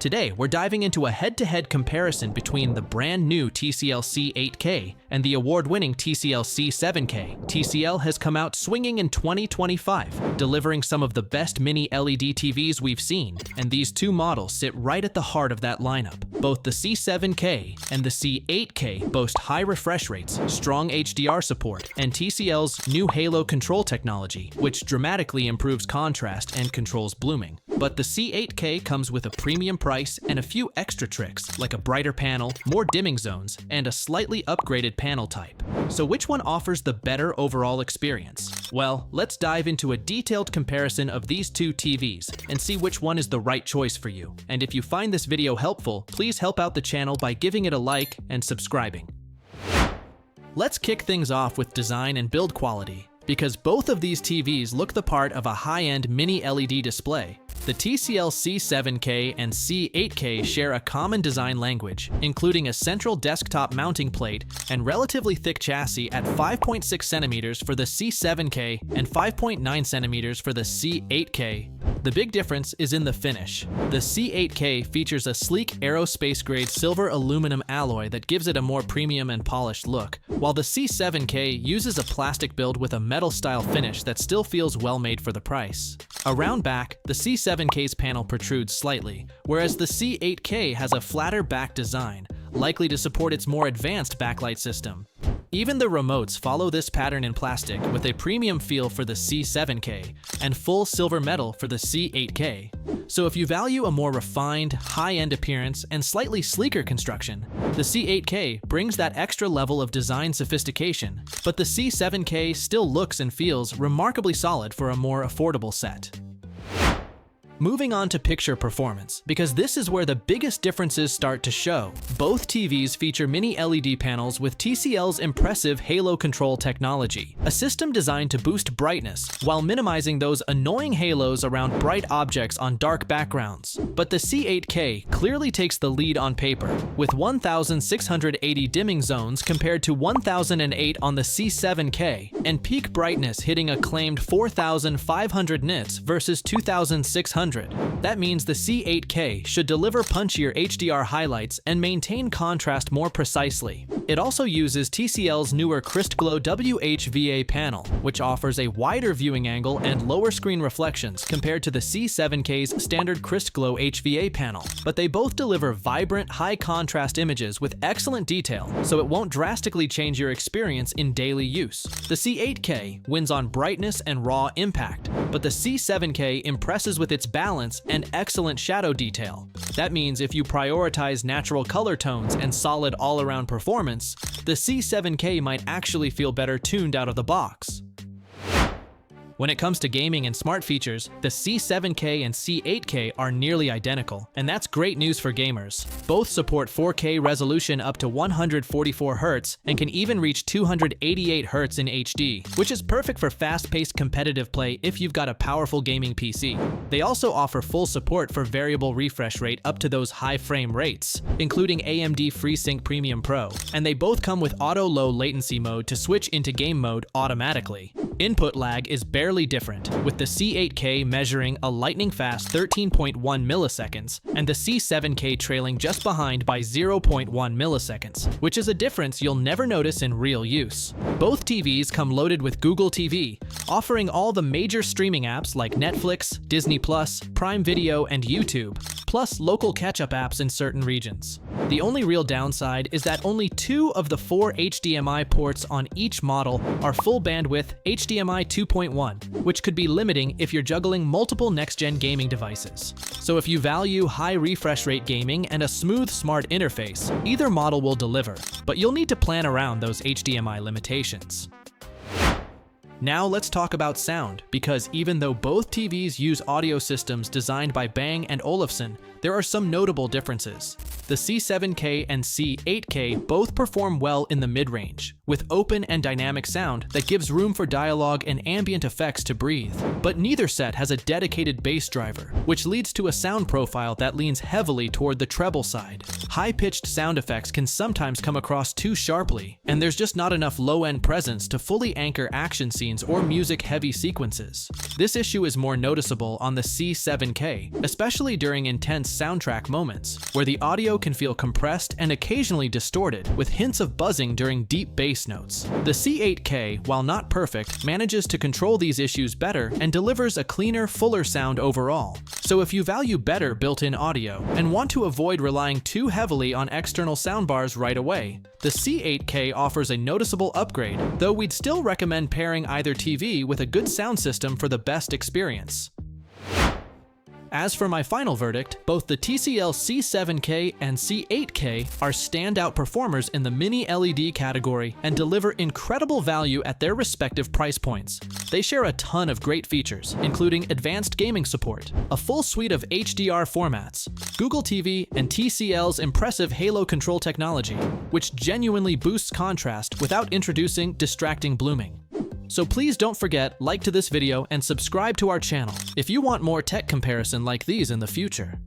Today, we're diving into a head-to-head comparison between the brand new TCL C8K and the award-winning TCL C7K. TCL has come out swinging in 2025, delivering some of the best Mini-LED TVs we've seen, and these two models sit right at the heart of that lineup. Both the C7K and the C8K boast high refresh rates, strong HDR support, and TCL's new Halo control technology, which dramatically improves contrast and controls blooming. But the C8K comes with a premium price and a few extra tricks, like a brighter panel, more dimming zones, and a slightly upgraded panel type. So which one offers the better overall experience? Well, let's dive into a detailed comparison of these two TVs and see which one is the right choice for you. And if you find this video helpful, please help out the channel by giving it a like and subscribing. Let's kick things off with design and build quality, because both of these TVs look the part of a high-end mini-LED display. The TCL C7K and C8K share a common design language, including a central desktop mounting plate and relatively thick chassis at 5.6 centimeters for the C7K and 5.9 centimeters for the C8K. The big difference is in the finish. The C8K features a sleek aerospace-grade silver aluminum alloy that gives it a more premium and polished look, while the C7K uses a plastic build with a metal-style finish that still feels well-made for the price. Around back, the C7K's panel protrudes slightly, whereas the C8K has a flatter back design, likely to support its more advanced backlight system. Even the remotes follow this pattern in plastic, with a premium feel for the C7K and full silver metal for the C8K. So if you value a more refined, high-end appearance and slightly sleeker construction, the C8K brings that extra level of design sophistication, but the C7K still looks and feels remarkably solid for a more affordable set. Moving on to picture performance, because this is where the biggest differences start to show. Both TVs feature mini-LED panels with TCL's impressive Halo control technology, a system designed to boost brightness while minimizing those annoying halos around bright objects on dark backgrounds. But the C8K clearly takes the lead on paper, with 1,680 dimming zones compared to 1,008 on the C7K, and peak brightness hitting a claimed 4,500 nits versus 2,600. That means the C8K should deliver punchier HDR highlights and maintain contrast more precisely. It also uses TCL's newer Crystglow WHVA panel, which offers a wider viewing angle and lower screen reflections compared to the C7K's standard Crystglow HVA panel. But they both deliver vibrant, high-contrast images with excellent detail, so it won't drastically change your experience in daily use. The C8K wins on brightness and raw impact, but the C7K impresses with its balance and excellent shadow detail. That means if you prioritize natural color tones and solid all-around performance, the C7K might actually feel better tuned out of the box. When it comes to gaming and smart features, the C7K and C8K are nearly identical, and that's great news for gamers. Both support 4K resolution up to 144 Hz and can even reach 288 Hz in HD, which is perfect for fast-paced competitive play if you've got a powerful gaming PC. They also offer full support for variable refresh rate up to those high frame rates, including AMD FreeSync Premium Pro, and they both come with auto low latency mode to switch into game mode automatically. Input lag is barely different, with the C8K measuring a lightning-fast 13.1 milliseconds and the C7K trailing just behind by 0.1 milliseconds, which is a difference you'll never notice in real use. Both TVs come loaded with Google TV, offering all the major streaming apps like Netflix, Disney+, Prime Video, and YouTube, plus local catch-up apps in certain regions. The only real downside is that only 2 of the 4 HDMI ports on each model are full bandwidth HDMI 2.1, which could be limiting if you're juggling multiple next-gen gaming devices. So if you value high refresh rate gaming and a smooth, smart interface, either model will deliver, but you'll need to plan around those HDMI limitations. Now let's talk about sound, because even though both TVs use audio systems designed by Bang & Olufsen, there are some notable differences. The C7K and C8K both perform well in the mid-range, with open and dynamic sound that gives room for dialogue and ambient effects to breathe. But neither set has a dedicated bass driver, which leads to a sound profile that leans heavily toward the treble side. High-pitched sound effects can sometimes come across too sharply, and there's just not enough low-end presence to fully anchor action scenes scenes or music-heavy sequences. This issue is more noticeable on the C7K, especially during intense soundtrack moments, where the audio can feel compressed and occasionally distorted, with hints of buzzing during deep bass notes. The C8K, while not perfect, manages to control these issues better and delivers a cleaner, fuller sound overall. So if you value better built-in audio and want to avoid relying too heavily on external soundbars right away, the C8K offers a noticeable upgrade, though we'd still recommend pairing either TV with a good sound system for the best experience. As for my final verdict, both the TCL C7K and C8K are standout performers in the Mini-LED category and deliver incredible value at their respective price points. They share a ton of great features, including advanced gaming support, a full suite of HDR formats, Google TV, and TCL's impressive Halo control technology, which genuinely boosts contrast without introducing distracting blooming. So please don't forget, like to this video and subscribe to our channel if you want more tech comparison like these in the future.